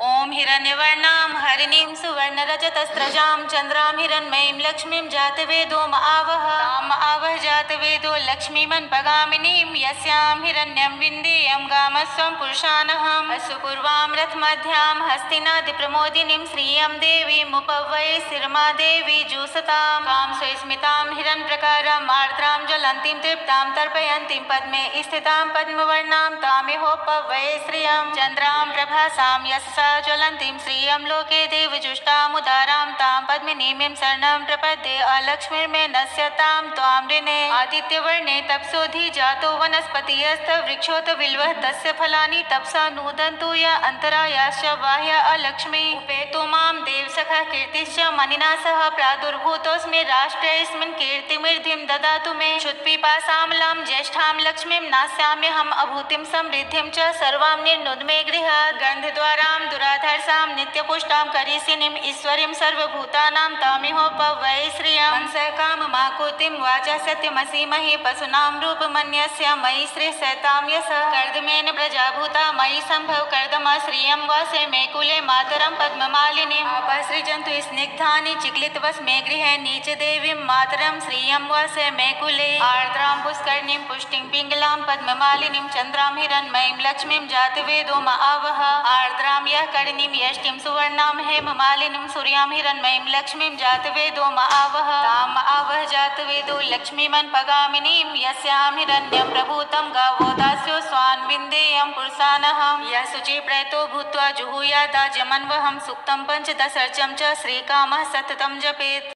ॐ हिरण्यवर्णां हरिणीं सुवर्णरजतस्रजां चन्द्रां हिरण्मयीं लक्ष्मीं जातवेदो आवह ताम् आवह जातवेदो लक्ष्मीमन्पगामिनीं यस्यां हिरण्यं विन्देयं गामस्वं पुरुषानहम् असुपूर्वां रथमध्यां हस्तिनादिप्रमोदिनीं श्रियं देवीमुपवये शिरमा देवी जुसतां कां स्वस्मितां हिरण्प्रकारां आर्द्रां ज्वलन्तीं तृप्तां तर्पयन्तीं पद्मे स्थितां पद्मवर्णां तामिहोपवये श्रियं चन्द्रां प्रभासां यस्सा ज्वलन्तीं श्रियं लोके देवजुष्टामुदारां तां पद्मिनीमीं शरणं प्रपद्ये अलक्ष्मीर्मे नश्यतां त्वां ऋणे आदित्यवर्णे तपसोधि जातो वनस्पतियस्तवृक्षोत बिल्वः तस्य फलानि तपसा नूदन्तु य अन्तरायाश्च बाह्य अलक्ष्मी उपेतो मां देवसखः कीर्तिश्च मनिना सह प्रादुर्भूतोऽस्मि राष्ट्रेऽस्मिन् कीर्तिमृद्धिं ददातु मे क्षुत्पिपासामलां ज्येष्ठां लक्ष्मीं नास्याम्यहम् अभूतिं समृद्धिं च सर्वां निर्नुद्मे गृहात् गन्धद्वारां दुराधर्षां नित्यपुष्टां करीषिणीं ईश्वरीं सर्वभूतानां तामिहोपवये श्रियं मनसकाममाकुतिं वाचा सत्यमसीमहि पशूनां रूपमन्यस्य मयि श्रीशैतां यशः कर्दमेन प्रजाभूता मयि सम्भव कर्दमा श्रियं वासे मे कुले मातरं पद्ममालिनीम् आपसृजन्तु स्निग्धानि चिक्लितवस्मे गृहे नीचदेवीं मातरं श्रियं वासे मे कुले आर्द्रां पुष्करणीं पुष्टिं पिङ्गलां पद्ममालिनीं चन्द्रां हिरण्मयीं लक्ष्मीं जातवेदो आवह आर्द्रां यः कर्णीं यष्टिं सुवर्णां हेममालिनीं सूर्यां हिरण्मयीं लक्ष्मीं जातवेदो आवह ताम् आवह जातवेदो लक्ष्मीमन्पगामिनीं यस्यां हिरण्यं प्रभूतं गावो दास्यो स्वान् विन्देयं पुरुषानहम् यः शुचिप्रयतो भूत्वा जुहुयादाजमन्वहं सूक्तं पञ्चदशर्चं च श्रीकामः सततं जपेत्।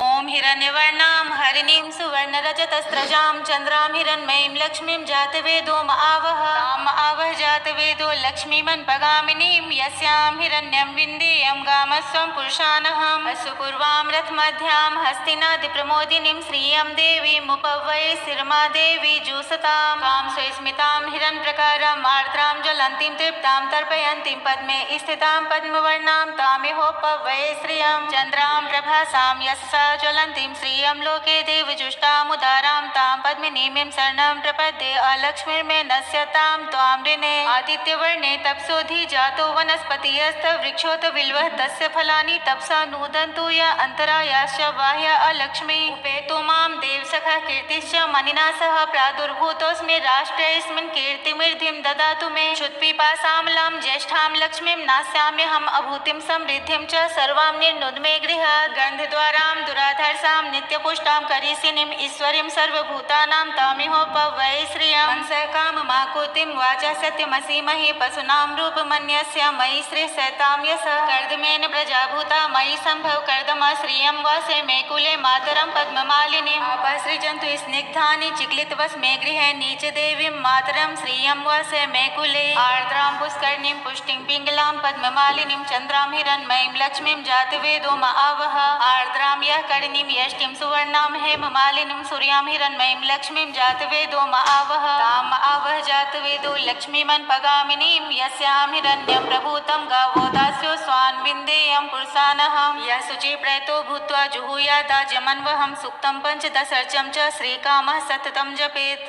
ॐ हिरण्यवर्णां हरिणीं सुवर्णरजतस्रजां चन्द्रां हिरण्मयीं लक्ष्मीं जातवेदो आवह ताम् आवह जातवेदो लक्ष्मीमन्पगामिनीं यस्यां हिरण्यं विन्देयं गामस्वं पुरुषानहम् असुपूर्वां रथमध्यां हस्तिनादिप्रमोदिनीं श्रियं देवीमुपवये शिरमा देवी जुसतां कां स्वस्मितां हिरण्प्रकारां आर्द्रां ज्वलन्तीं तृप्तां तर्पयन्तीं पद्मे स्थितां पद्मवर्णां तामिहोपवये श्रियं चन्द्रां प्रभासां यस्सा ज्वलन्तीं श्रियं लोके देवजुष्टामुदारां तां पद्मिनीमीं शरणं प्रपद्ये अलक्ष्मीर्मे नश्यतां त्वां ऋणे आदित्यवर्णे तपसोधि जातो वनस्पतियस्तवृक्षोत बिल्वः तस्य फलानि तपसा नूदन्तु य अन्तरायाश्च बाह्य अलक्ष्मी उपेतो मां देवसखः कीर्तिश्च मनिना सह प्रादुर्भूतोऽस्मि राष्ट्रेऽस्मिन् कीर्तिमृद्धिं ददातु मे क्षुत्पिपासामलां ज्येष्ठां लक्ष्मीं नास्याम्यहम् अभूतिं समृद्धिं च सर्वां निर्नुद्मे गृहात् गन्धद्वारां दुराधर्षां नित्यपुष्टां करीषिणीं ईश्वरीं सर्वभूतानां तामिहोपवये श्रियं मनसकाममाकुतिं वाचा सत्यमसीमहि पशूनां रूपमन्यस्य मयि श्रीशैतां यशः कर्दमेन प्रजाभूता मयि सम्भव कर्दमा श्रियं वासे मे कुले मातरं पद्ममालिनीम् आपसृजन्तु स्निग्धानि चिक्लितवस्मे गृहे नीचदेवीं मातरं श्रियं वासे मे कुले आर्द्रां पुष्करणीं पुष्टिं पिङ्गलां पद्ममालिनीं चन्द्रां हिरण्मयीं लक्ष्मीं जातवेदो आवह आर्द्रां यः कर्णीं यष्टिं सुवर्णां हेममालिनीं सूर्यां हिरण्मयीं लक्ष्मीं जातवेदो आवह ताम् आवह जातवेदो लक्ष्मीमन्पगामिनीं यस्यां हिरण्यं प्रभूतं गावो दास्यो स्वान् विन्देयं पुरुषानहम् यः शुचिप्रयतो भूत्वा जुहुयादाजमन्वहं सूक्तं पञ्चदशर्चं च श्रीकामः सततं जपेत्।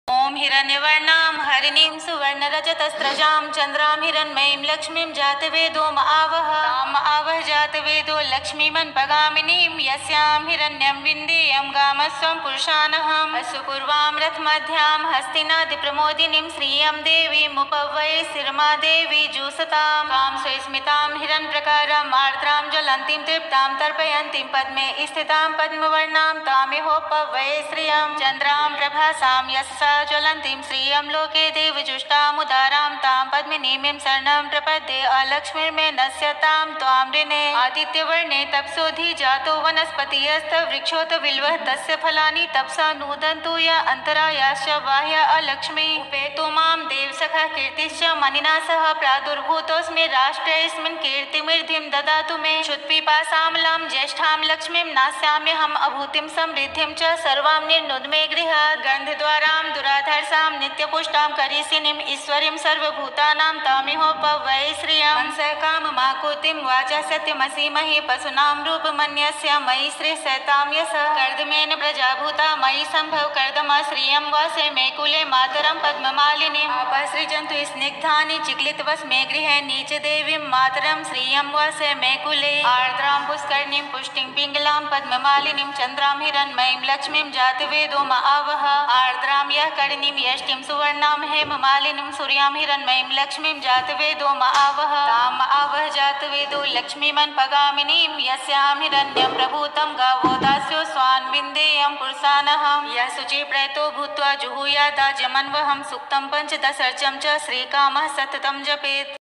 ॐ हिरण्यवर्णां हरिणीं सुवर्णरजतस्रजां चन्द्रां हिरण्मयीं लक्ष्मीं जातवेदो आवह ताम् आवह जातवेदो लक्ष्मीमन्पगामिनीं यस्यां हिरण्यं विन्देयं गामस्वं पुरुषानहम् असुपूर्वां रथमध्यां हस्तिनादिप्रमोदिनीं श्रियं देवीमुपवये शिरमा देवी जुसतां कां स्वस्मितां हिरण्प्रकारां आर्द्रां ज्वलन्तीं तृप्तां तर्पयन्तीं पद्मे स्थितां पद्मवर्णां तामिहोपवये श्रियं चन्द्रां प्रभासां यस्सा ज्वलन्तीं श्रियं लोके देवजुष्टामुदारां तां पद्मिनीमीं शरणं प्रपद्ये अलक्ष्मीर्मे नश्यतां त्वां ऋणे आदित्यवर्णे तपसोधि जातो वनस्पतियस्तवृक्षोत बिल्वः तस्य फलानि तपसा नूदन्तु य अन्तरायाश्च बाह्य अलक्ष्मी उपेतो मां देवसखः कीर्तिश्च मनिना सह प्रादुर्भूतोऽस्मि राष्ट्रेऽस्मिन् कीर्तिमृद्धिं ददातु मे क्षुत्पिपासामलां ज्येष्ठां लक्ष्मीं नास्याम्यहम् अभूतिं समृद्धिं च सर्वां निर्नुद्मे गृहात् गन्धद्वारां दुराधर्षां नित्यपुष्टां करीषिणीं ईश्वरीं सर्वभूतानां सर्वभूतानां तामिहोपवै श्रियं मनसा काममाकुतिं वाचा सत्यमसीमहि पशूनां रूपमन्यस्य मयि श्रीसतां यशः कर्दमेन प्रजाभूता मयि सम्भव कर्दमा श्रियं वासे मे कुले मातरं पद्ममालिनीम् आपासृजन्तु स्निग्धानि चिक्लितवस्मे गृहे नीचदेवीं मातरं श्रियं वासे मे कुले आर्द्रां पुष्करणीं पुष्टिं पिङ्गलां पद्ममालिनीं चन्द्रां हिरण्मयीं लक्ष्मीं जातवेदो आवह आर्द्रां यः कर्णीं यष्टिं सुवर्णां हेममालिनीं सूर्यां हिरण्मयीं लक्ष्मीं जातवेदो आवह ताम् आवह जातवेदो लक्ष्मीमन्पगामिनीं यस्यां हिरण्यं प्रभूतं गावो दास्यो स्वान् विन्देयं पुरुषानहं यः शुचिप्रयतो भूत्वा जुहुयादाजमन्वहं सूक्तं पञ्चदशर्चं च श्रीकामः सततं जपेत्।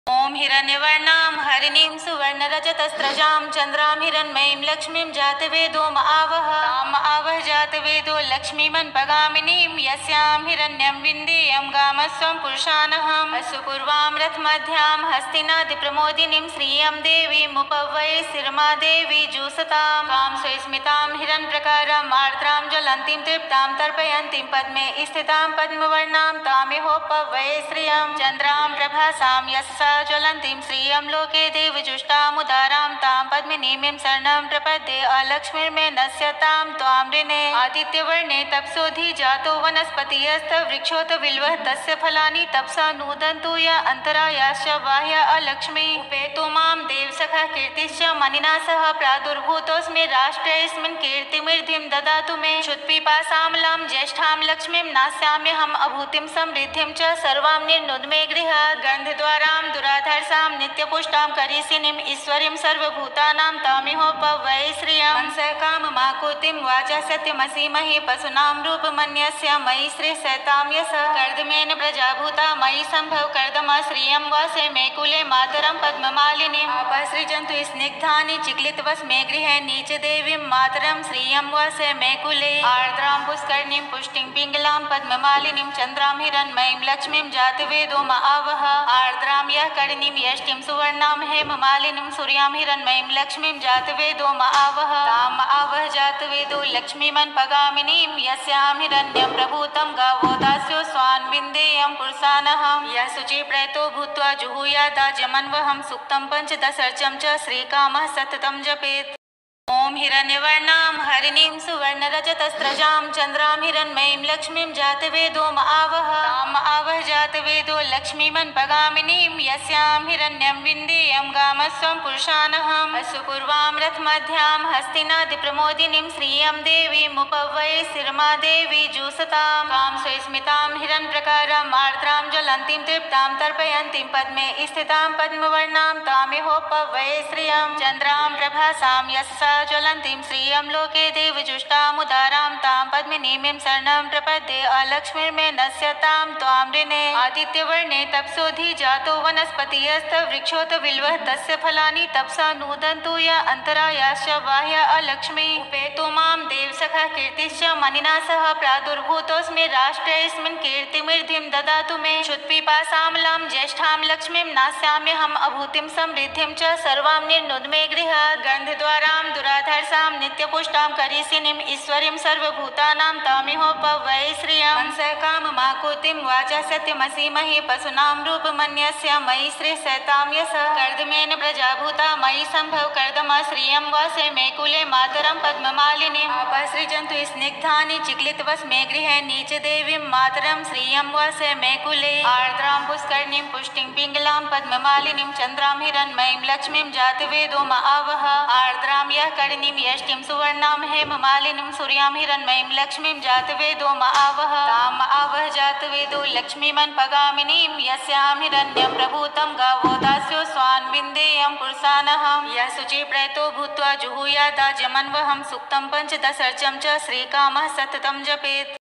ओम हिरण्यवर्णां हरिणीं सुवर्णरजतस्रजां चन्द्रां हिरण्मयीं लक्ष्मीं जातवेदो आवह ताम् आवह जातवेदो लक्ष्मीमन्पगामिनीं यस्यां हिरण्यं विन्देयं गामस्वं पुरुषानहम् अश्वपूर्वां रथमध्यां हस्तिनादिप्रमोदिनीं श्रियं देवीमुपवै शिरमा देवी जुसतां कां स्वस्मितां हिरण्यप्रकारां आर्द्रां ज्वलन्तीं तृप्तां तर्पयन्तीं पद्मे स्थितां पद्मवर्णां तामिहोपवै श्रियं चन्द्रां प्रभासां यस्सा ज्वलन्तीं श्रियं लोके देवजुष्टामुदारां तां पद्मिनीमीं शरणं प्रपद्ये अलक्ष्मीर्मे नश्यतां त्वां ऋणे आदित्यवर्णे तपसोधि जातो वनस्पतियस्तवृक्षोत बिल्वः तस्य फलानि तपसा नूदन्तु य अन्तरायाश्च बाह्य अलक्ष्मी उपेतो मां देवसखः कीर्तिश्च मनिना सह प्रादुर्भूतोऽस्मि राष्ट्रेऽस्मिन् कीर्तिमृद्धिं ददातु मे क्षुत्पिपासामलां ज्येष्ठां लक्ष्मीं नास्याम्यहम् अभूतिं समृद्धिं च सर्वां निर्नुद मे गृहात् गन्धद्वारां दुराधर्षां नित्यपुष्टां करीसिनीं ईश्वरीं सर्वभूतानां तामिहोपवै श्रियं मनसा काममाकुतिं वाचा सत्यमसीमहि पशूनां रूपमन्यस्य मयि श्रीसतां यशः कर्दमेन प्रजाभूता मयि सम्भव कर्दमा श्रियं वासे मे कुले मातरं पद्ममालिनीम् आपासृजन्तु स्निग्धानि चिक्लितवस्मे गृहे नीचदेवीं मातरं श्रियं वासे मे कुले आर्द्रां पुष्करणीं पुष्टिं पिङ्गलां पद्ममालिनीं चन्द्रां हिरण्मयीं लक्ष्मीं जातवेदो आवह आर्द्रां यः कर्णीं यष्टिं सुवर्णां हेममालिनीं सूर्यां हिरण्मयीं लक्ष्मीं जातवेदो आवह ताम् आवह जातवेदो लक्ष्मीमन्पगामिनीं यस्यां हिरण्यं प्रभूतं गावो दास्यो स्वान् विन्देयं पुरुषानहं यः शुचिप्रयतो भूत्वा जुहुयादाजमन्वहं सूक्तं पञ्चदशर्चं च श्रीकामः सततं जपेत्। ओम हिरण्यवर्णां हरिणीं सुवर्णरजतस्रजां चन्द्रां हिरण्मयीं लक्ष्मीं जातवेदो आवह ताम् आवह जातवेदो लक्ष्मीमन्पगामिनीं यस्यां हिरण्यं विन्देयं गामस्वं पुरुषानहम् अश्वपूर्वां रथमध्यां हस्तिनादिप्रमोदिनीं श्रियं देवीमुपवै शिरमा देवी जुसतां कां स्वस्मितां हिरण्यप्रकारां आर्द्रां ज्वलन्तीं तृप्तां तर्पयन्तीं पद्मे स्थितां पद्मवर्णां तामिहोपवै श्रियं चन्द्रां प्रभासां यस्सा ज्वलन्तीं श्रियं लोके देवजुष्टामुदारां तां पद्मिनीमीं शरणं प्रपद्ये अलक्ष्मीर्मे नश्यतां त्वां ऋणे आदित्यवर्णे तपसोधि जातो वनस्पतियस्तवृक्षोत बिल्वः तस्य फलानि तपसा नूदन्तु य अन्तरायाश्च बाह्य अलक्ष्मी उपेतो मां देवसखः कीर्तिश्च मनिना सह प्रादुर्भूतोऽस्मि राष्ट्रेऽस्मिन् कीर्तिमृद्धिं ददातु मे क्षुत्पिपासामलां ज्येष्ठां लक्ष्मीं नास्याम्यहम् अभूतिं समृद्धिं च सर्वां निर्नुद मे गृहात् गन्धद्वारां दुराधर्षां नित्यपुष्टां करीसिनीं ईश्वरीं सर्वभूतानां तामिहोपवै श्रियं मनसा काममाकुतिं वाचा सत्यमसीमहि पशूनां रूपमन्यस्य मयि श्रीसतां यशः कर्दमेन प्रजाभूता मयि सम्भव कर्दमा श्रियं वासे मे कुले मातरं पद्ममालिनीम् आपासृजन्तु स्निग्धानि चिक्लितवस्मे गृहे नीचदेवीं मातरं श्रियं वासे मे कुले आर्द्रां पुष्करणीं पुष्टिं पिङ्गलां पद्ममालिनीं चन्द्रां हिरण्मयीं लक्ष्मीं जातवेदो आवह आर्द्रां यः कर्णीं यष्टिं सुवर्णां हेममालिनीं सूर्यां हिरण्मयीं लक्ष्मीं जातवेदो आवह ताम् आवह जातवेदो लक्ष्मीमन्पगामिनीं यस्यां हिरण्यं प्रभूतं गावो दास्यो स्वान् विन्देयं पुरुषानहं यः शुचिप्रयतो भूत्वा जुहुयादाजमन्वहं सूक्तं पञ्चदशर्चं च श्रीकामः सततं जपेत्।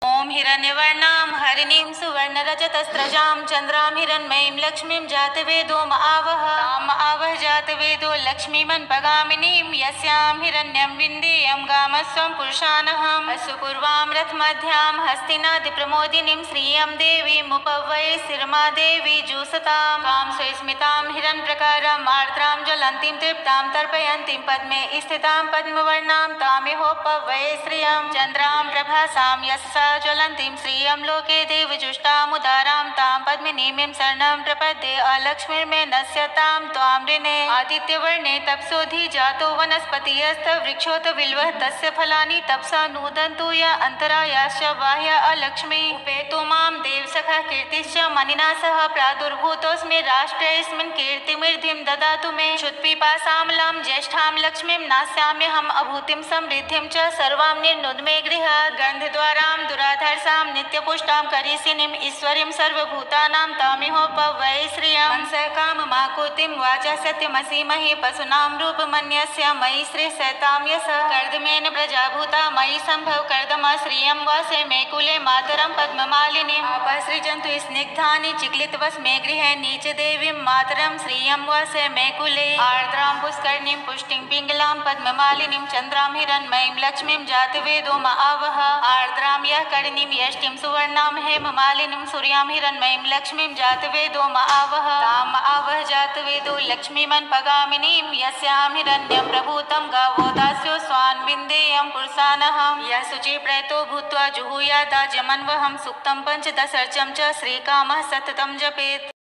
ओम हिरण्यवर्णां हरिणीं सुवर्णरजतस्रजां चन्द्रां हिरण्मयीं लक्ष्मीं जातवेदो आवह ताम् आवह जातवेदो लक्ष्मीमन्पगामिनीं यस्यां हिरण्यं विन्देयं गामस्वं पुरुषानहम् अश्वपूर्वां रथमध्यां हस्तिनादिप्रमोदिनीं श्रियं देवीमुपवै शिरमा देवी जुसतां कां स्वस्मितां हिरण्यप्रकारां आर्द्रां ज्वलन्तीं तृप्तां तर्पयन्तीं पद्मे स्थितां पद्मवर्णां तामिहोपवै श्रियं चन्द्रां प्रभासां यस्सा ज्वलन्तीं श्रियं लोके देवजुष्टामुदारां तां पद्मिनीं शरणं प्रपद्ये अलक्ष्मीर्मे नश्यतां त्वां ऋणे आदित्यवर्णे तपसोधि जातो वनस्पतिस्तवृक्षोत बिल्वः तस्य फलानि तपसा नूदन्तु या अन्तरायाश्च बाह्य अलक्ष्मी उपेतु मां देवसखः कीर्तिश्च मनिना सह प्रादुर्भूतोऽस्मि राष्ट्रेऽस्मिन् कीर्तिमृद्धिं ददातु मे क्षुत्पिपासामलां ज्येष्ठां लक्ष्मीं नास्याम्यहम् अभूतिं समृद्धिं च सर्वां निर्नुद मे गृहात् गन्धद्वारां दुराधर्षां नित्यपुष्टां करीषिणीम् ईश्वरीं सर्वभूतानां तामिहोपवै श्रियं मनसकाममाकुतिं वाचा सत्यमसीमहि पशूनां रूपमन्यस्य मयि श्रीशैतां यशः कर्दमेन प्रजाभूता मयि सम्भव कर्दमा श्रियं वासे मे कुले मातरं पद्ममालिनीम् अपसृजन्तु स्निग्धानि चिक्लितवस्मे गृहे नीचदेवीं मातरं श्रियं वासे मे कुले आर्द्रां पुष्करणीं पुष्टिं पिङ्गलां पद्ममालिनीं चन्द्रां हिरण्मयीं लक्ष्मीं जातवेदो आवह आर्द्रां यः करणीं यष्टिं सुवर्णां हेममालिनीं सूर्यां हिरण्मयीं लक्ष्मीं जातवेदो आवह ताम् आवह जातवेदो लक्ष्मीमन्पगामिनीं यस्यां हिरण्यं प्रभूतं गावो दास्यो स्वान् विन्देयं पुरुषानहं यः शुचिप्रयतो भूत्वा जुहुयादाजमन्वहं सुक्तं पञ्चदशर्चं च श्रीकामः सततं जपेत्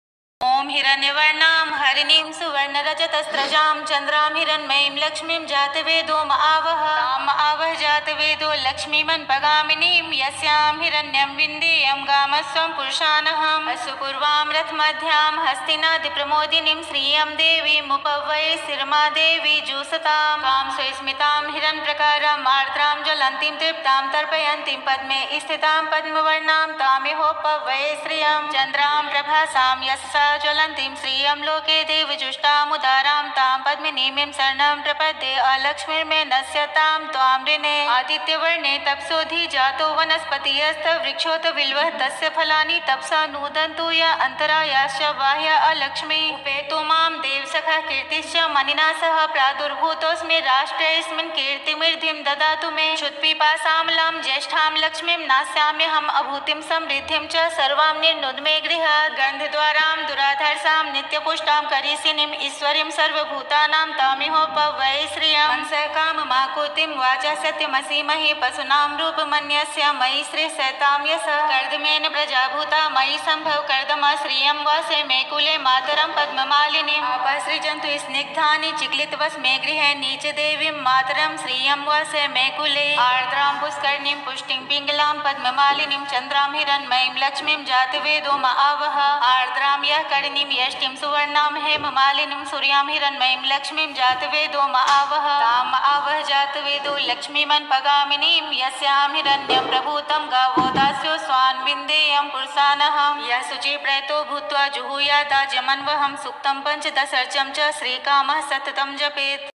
ॐ हिरण्यवर्णां हरिणीं सुवर्णरजतस्रजां चन्द्रां हिरण्मयीं लक्ष्मीं जातवेदो आवह ताम् आवह जातवेदो लक्ष्मीमन्पगामिनीं यस्यां हिरण्यं विन्देयं गामस्वं पुरुषानहम् असुपूर्वां रथमध्यां हस्तिनादिप्रमोदिनीं श्रियं देवीमुपवै शिरमा देवी जुसतां कां स्वस्मितां हिरण्प्रकारां आर्द्रां ज्वलन्तीं तृप्तां तर्पयन्तीं पद्मे स्थितां पद्मवर्णां तामिहोपवै श्रियं चन्द्रां प्रभासां यशसा ज्वलन्तीं श्रियं लोके देवजुष्टामुदारां तां पद्मिनीं शरणं प्रपद्ये अलक्ष्मीर्मे नश्यतां त्वां ऋणे आदित्यवर्णे तपसोधि जातो वनस्पतिस्तवृक्षोत बिल्वः तस्य फलानि तपसा नूदन्तु या अन्तरायाश्च बाह्य अलक्ष्मी उपेतु मां देवसखः कीर्तिश्च मनिना सह प्रादुर्भूतोऽस्मि राष्ट्रेऽस्मिन् कीर्तिमृद्धिं ददातु मे क्षुत्पिपासामलां ज्येष्ठां लक्ष्मीं नास्याम्यहम् अभूतिं समृद्धिं च सर्वां निर्नुद मे गृहात् गन्धद्वारां दुराधर्षां नित्यपुष्टां करीषिणीम् ईश्वरीं सर्वभूतानां तामिहोपवै श्रियं मनसकाममाकुतिं वाचा सत्यमसीमहि पशूनां रूपमन्यस्य मयि श्रीशैतां यशः कर्दमेन प्रजाभूता मयि सम्भव कर्दमा श्रियं वासे मे कुले मातरं पद्ममालिनीम् अपसृजन्तु स्निग्धानि चिक्लितवस्मे गृहे नीचदेवीं मातरं श्रियं वासे मे कुले आर्द्रां पुष्करणीं पुष्टिं पिङ्गलां पद्ममालिनीं चन्द्रां हिरण्मयीं लक्ष्मीं जातवेदो आवह आर्द्रां यः करणीं यष्टिं सुवर्णां हेममालिनीं सूर्यां हिरण्मयीं लक्ष्मीं जातवेदो आवह ताम् आवह जातवेदो लक्ष्मीमन्पगामिनीं यस्यां हिरण्यं प्रभूतं गावो दास्यो स्वान् विन्देयं पुरुषानहं यः शुचिप्रयतो भूत्वा जुहुयादाजमन्वहं सुक्तं पञ्चदशर्चं च श्रीकामः सततं जपेत्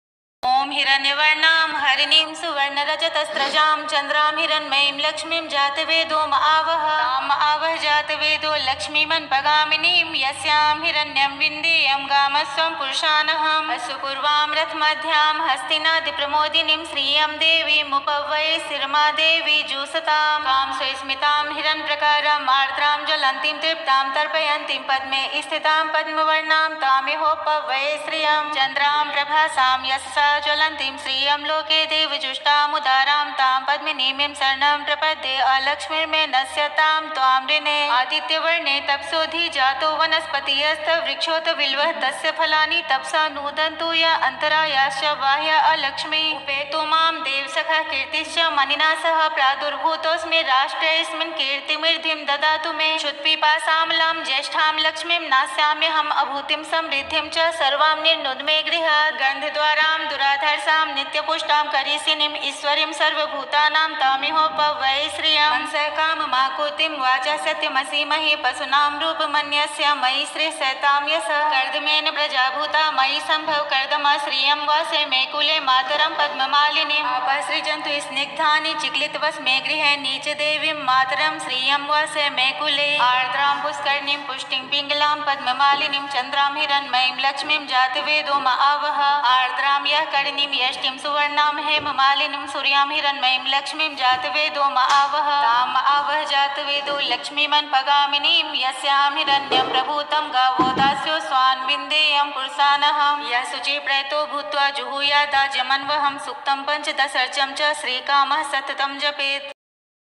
ॐ हिरण्यवर्णां हरिणीं सुवर्णरजतस्रजां चन्द्रां हिरण्मयीं लक्ष्मीं जातवेदो आवह ताम् आवह जातवेदो लक्ष्मीमन्पगामिनीं यस्यां हिरण्यं विन्देयं गामस्वं पुरुषानहम् असुपूर्वां रथमध्यां हस्तिनादिप्रमोदिनीं श्रियं देवीमुपवै शिरमा देवी जुसतां कां स्वस्मितां हिरण्प्रकारां आर्द्रां ज्वलन्तीं तृप्तां तर्पयन्तीं पद्मे स्थितां पद्मवर्णां तामिहोपवै श्रियं चन्द्रां प्रभासां यशसा ज्वलन्तीं श्रियं लोके देवजुष्टामुदारां तां पद्मिनीं शरणं प्रपद्ये अलक्ष्मीर्मे नश्यतां त्वां ऋणे आदित्यवर्णे तपसोधि जातो वनस्पतिस्तवृक्षोत बिल्वः तस्य फलानि तपसा नूदन्तु या अन्तरायाश्च बाह्य अलक्ष्मी उपेतु मां देवसखः कीर्तिश्च मनिना सह प्रादुर्भूतोऽस्मि राष्ट्रेऽस्मिन् कीर्तिमृद्धिं ददातु मे क्षुत्पिपासामलां ज्येष्ठां लक्ष्मीं नास्याम्यहम् अभूतिं समृद्धिं च सर्वां निर्नुद मे गृहात् गन्धद्वारां दुराधर्षां नित्यपुष्टां करीषिणीम् ईश्वरीं सर्वभूतानां तामिहोपवै श्रियं मनसकाममाकुतिं वाचा सत्यमसीमहि पशूनां रूपमन्यस्य मयि श्रीशैतां यशः कर्दमेन प्रजाभूता मयि सम्भव कर्दमा श्रियं वासे मे कुले मातरं पद्ममालिनीम् अपसृजन्तु स्निग्धानि चिक्लितवस्मे गृहे नीचदेवीं मातरं श्रियं वासे मे कुले आर्द्रां पुष्करणीं पुष्टिं पिङ्गलां पद्ममालिनीं चन्द्रां हिरण्मयीं लक्ष्मीं जातवेदो आवह आर्द्रां यः करणीं यष्टिं सुवर्णां हेममालिनीं सूर्यां हिरण्मयीं लक्ष्मीं जातवेदो आवह ताम् आवह जातवेदो लक्ष्मीमन्पगामिनीं यस्यां हिरण्यं प्रभूतं गावो दास्यो स्वान् विन्देयं पुरुषानहं यः शुचिप्रयतो भूत्वा जुहुयादाजमन्वहं सुक्तं पञ्चदशर्चं च श्रीकामः सततं जपेत्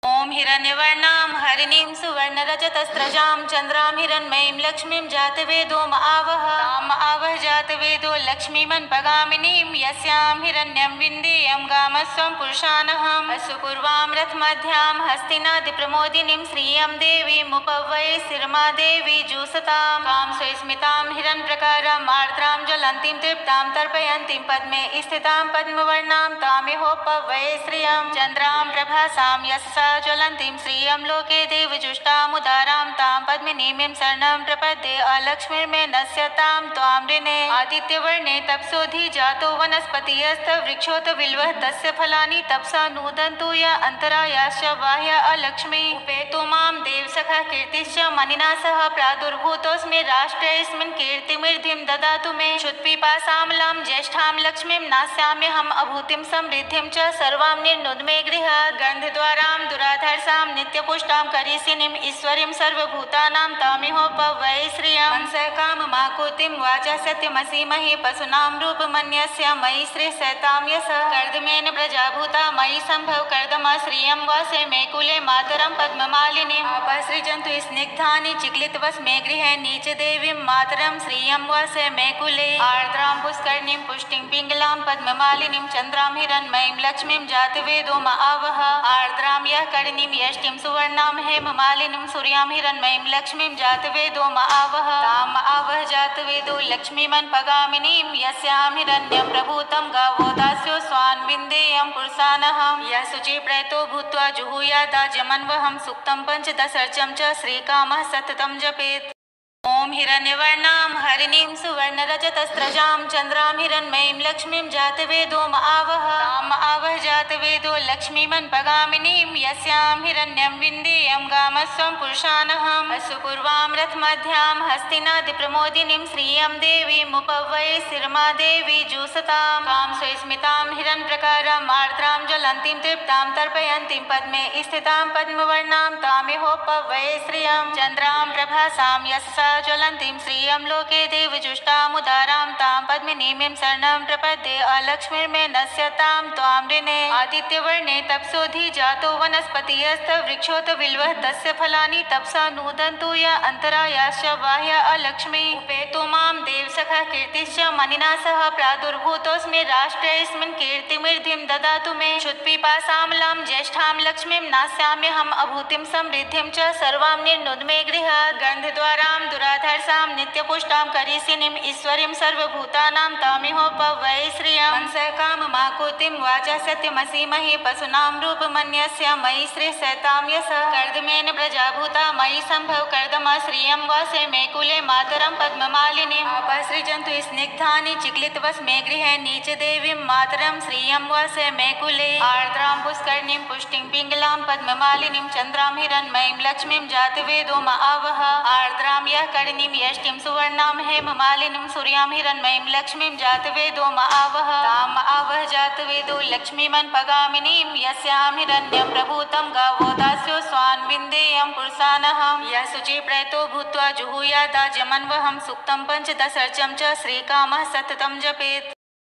ॐ हिरण्यवर्णां हरिणीं सुवर्णरजतस्रजां चन्द्रां हिरण्मयीं लक्ष्मीं जातवेदो आवह ताम् आवह जातवेदो लक्ष्मीमन्पगामिनीं यस्यां हिरण्यं विन्देयं गामस्वं पुरुषानहम् असुपूर्वां रथमध्यां हस्तिनादिप्रमोदिनीं श्रियं देवीमुपवये शिरमा देवी जुसतां कां स्वस्मितां हिरण्प्रकाराम् आर्द्रां ज्वलन्तीं तृप्तां तर्पयन्तीं पद्मे स्थितां पद्मवर्णां तामिहोपवये श्रियं चन्द्रां प्रभासां यस्सा ज्वलन्तीं श्रियं लोके देवजुष्टामुदारां तां पद्मिनीमिं शरणं प्रपद्ये अलक्ष्मीर्मे नश्यतां त्वां ऋणे आदित्यवर्णे तपसोऽधि जातो वनस्पतियस्तवृक्षोत बिल्वः तस्य फलानि तपसा नूदन्तु या अन्तरायाश्च बाह्या अलक्ष्मी उपेतो मां देवसखा कीर्तिश्च मनिना सह प्रादुर्भूतोऽस्मि राष्ट्रेऽस्मिन् कीर्तिमिर्धिं ददातु मे क्षुत्पिपासामलां ज्येष्ठां लक्ष्मीं नास्याम्यहम् अभूतिं समृद्धिं च सर्वां निर्नुद्मे गृहात् गन्धद्वारां दुराधर्षां नित्यपुष्टां करीषिणीम् ईश्वरीं सर्वभूतानां तामिहोपवये श्रियं मनसः काममाकुतिं वाचा सत्यमसीमहि पशूनां रूपमन्यस्य मयि श्रीशैतां यशः कर्दमेन प्रजाभूता मयि सम्भव कर्दमा श्रियं वासे मे कुले मातरं पद्ममालिनीम् अपसृजन्तु स्निग्धानि चिक्लितवस्मे गृहे नीचदेवीं मातरं श्रियं वासे मे कुले आर्द्रां पुष्करणीं पुष्टिं पिङ्गलां पद्ममालिनीं चन्द्रां हिरण्मयीं लक्ष्मीं जातवेदो आवह आर्द्रां यः करणीं यष्टिं सुवर्णां हेममालिनीं सूर्यां हिरण्मयीं लक्ष्मीं जातवेदो आवह ताम् आवह जातवेदो लक्ष्मीमन्पगामिनीं यस्यां हिरण्यं प्रभूतं गावो दास्यो स्वान् विन्देयं पुरुषानहम् यः शुचिप्रयतो भूत्वा जुहुयादाजमन्वहं सूक्तं पञ्चदशर्चं च श्रीकामः सततं जपेत्। ॐ हिरण्यवर्णां हरिणीं सुवर्णरजतस्रजां चन्द्रां हिरण्मयीं लक्ष्मीं जातवेदो आवह ताम् आवह जातवेदो लक्ष्मीमन्पगामिनीं यस्यां हिरण्यं विन्देयं गामस्वं पुरुषानहम् असुपूर्वां रथमध्यां हस्तिनादिप्रमोदिनीं श्रियं देवीमुपवये शिरमा देवी जुसतां कां स्वस्मितां हिरण्प्रकाराम् आर्द्रां ज्वलन्तीं तृप्तां तर्पयन्तीं पद्मे स्थितां पद्मवर्णां तामिहोपवये श्रियं चन्द्रां प्रभासां यस्सा ज्वलन्तीं श्रियं लोके देवजुष्टामुदारां तां पद्मिनीमिं शरणं प्रपद्ये अलक्ष्मीर्मे नश्यतां त्वां ऋणे आदित्यवर्णे तपसोऽधि जातो वनस्पतियस्तवृक्षोत बिल्वः तस्य फलानि तपसा नूदन्तु या अन्तरायाश्च बाह्या अलक्ष्मी उपेतो मां देवसखा कीर्तिश्च मनिना सह प्रादुर्भूतोऽस्मि राष्ट्रेऽस्मिन् कीर्तिमिर्धिं ददातु मे क्षुत्पिपासामलां ज्येष्ठां लक्ष्मीं नास्याम्यहम् अभूतिं समृद्धिं च सर्वां निर्नुद्मे गृहात् गन्धद्वारां दुराधर्षां नित्यपुष्टां करीषिणीम् ईश्वरीं सर्वभूतानां तामिहोपवये श्रियं मनसः काममाकुतिं वाचा सत्यमसीमहि पशूनां रूपमन्यस्य मयि श्रीशैतां यशः कर्दमेन प्रजाभूता मयि सम्भव कर्दमा श्रियं वासे मे कुले मातरं पद्ममालिनीम् अपसृजन्तु स्निग्धानि चिक्लितवस्मे गृहे नीचदेवीं मातरं श्रियं वासे मे कुले आर्द्रां पुष्करणीं पुष्टिं पिङ्गलां पद्ममालिनीं चन्द्रां हिरण्मयीं लक्ष्मीं जातवेदो आवह आर्द्रां यः करणीं यष्टिं सुवर्णां हेममालिनीं सूर्यां हिरण्मयीं लक्ष्मीं जातवेदो आवह ताम् आवह जातवेदो लक्ष्मीमन्पगामिनीं यस्यां हिरण्यं प्रभूतं गावो दास्यो स्वान् विन्देयं पुरुषानहम् यः शुचिप्रयतो भूत्वा जुहुयादाजमन्वहं सूक्तं पञ्चदशर्चं च श्रीकामः सततं जपेत्।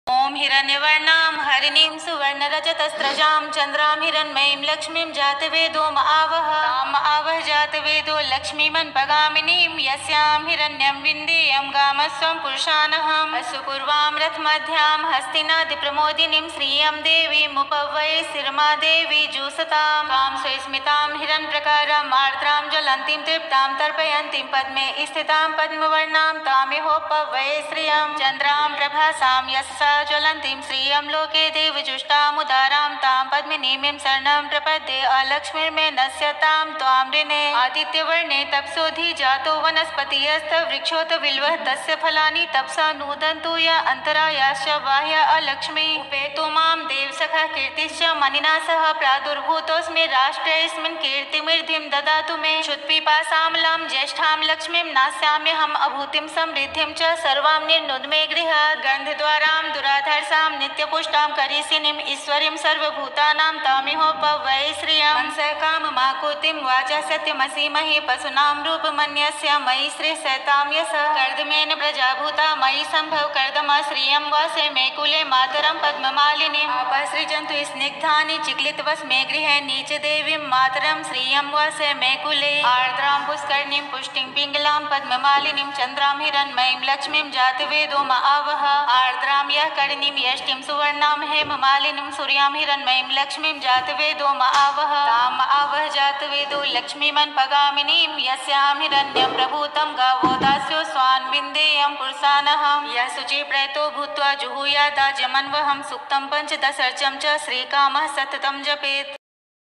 ॐ हिरण्यवर्णां हरिणीं सुवर्णरजतस्रजां चन्द्रां हिरण्मयीं लक्ष्मीं जातवेदो आवह ताम् आवह जातवेदो लक्ष्मीमन्पगामिनीं यस्यां हिरण्यं विन्देयं गामस्वं पुरुषानहम् असुपूर्वां रथमध्यां हस्तिनादिप्रमोदिनीं श्रियं देवीमुपवये शिरमा देवी जुसतां कां स्वस्मितां हिरण्प्रकाराम् आर्द्रां ज्वलन्तीं तृप्तां तर्पयन्तीं पद्मे स्थितां पद्मवर्णां तामिहोपवये श्रियं चन्द्रां प्रभासां यस्सा ज्वलन्तीं श्रियं लोके देवजुष्टामुदारां तां पद्मिनीमिं शरणं प्रपद्ये अलक्ष्मीर्मे नश्यतां त्वां ऋणे आदित्यवर्णे तपसोऽधि जातो वनस्पतियस्तवृक्षोत बिल्वः तस्य फलानि तपसा नूदन्तु या अन्तरायाश्च बाह्या अलक्ष्मी उपेतो मां देवसखा कीर्तिश्च मनिना सह प्रादुर्भूतोऽस्मि राष्ट्रेऽस्मिन् कीर्तिमिर्धिं ददातु मे क्षुत्पिपासामलां ज्येष्ठां लक्ष्मीं नास्याम्यहम् अभूतिं समृद्धिं च सर्वां निर्नुद्मे गृहात् गन्धद्वारां पुराधर्षां नित्यपुष्टां करीसिनीम् ईश्वरीं सर्वभूतानां तामिहोपवै श्रियं मनसः काममाकुतिं वाचा सत्यमसीमहि पशूनां रूपमन्यस्य मयि श्रीशतां यशः कर्दमेन प्रजाभूता मयि सम्भव कर्दमा श्रियं वासे मे कुले मातरं पद्ममालिनीम् आपसृजन्तु स्निग्धानि चिक्लितवस्मे गृहे नीचदेवीं मातरं श्रियं वासे मे कुले आर्द्रां पुष्करणीं पुष्टिं पिङ्गलां पद्ममालिनीं चन्द्रां हिरण्मयीं लक्ष्मीं जातवेदो आवह आर्द्रां यः कर्णीं यष्टिं सुवर्णां हेममालिनीं सूर्यां हिरण्मयीं लक्ष्मीं जातवेदो आवह ताम् आवह जातवेदो लक्ष्मीमन्पगामिनीं यस्यां हिरण्यं प्रभूतं गावो दास्यो स्वान् विन्देयं पुरुषानहं यः शुचिप्रयतो भूत्वा जुहुयादाजमन्वहं सुक्तं पञ्चदशर्चं च श्रीकामः सततं जपेत्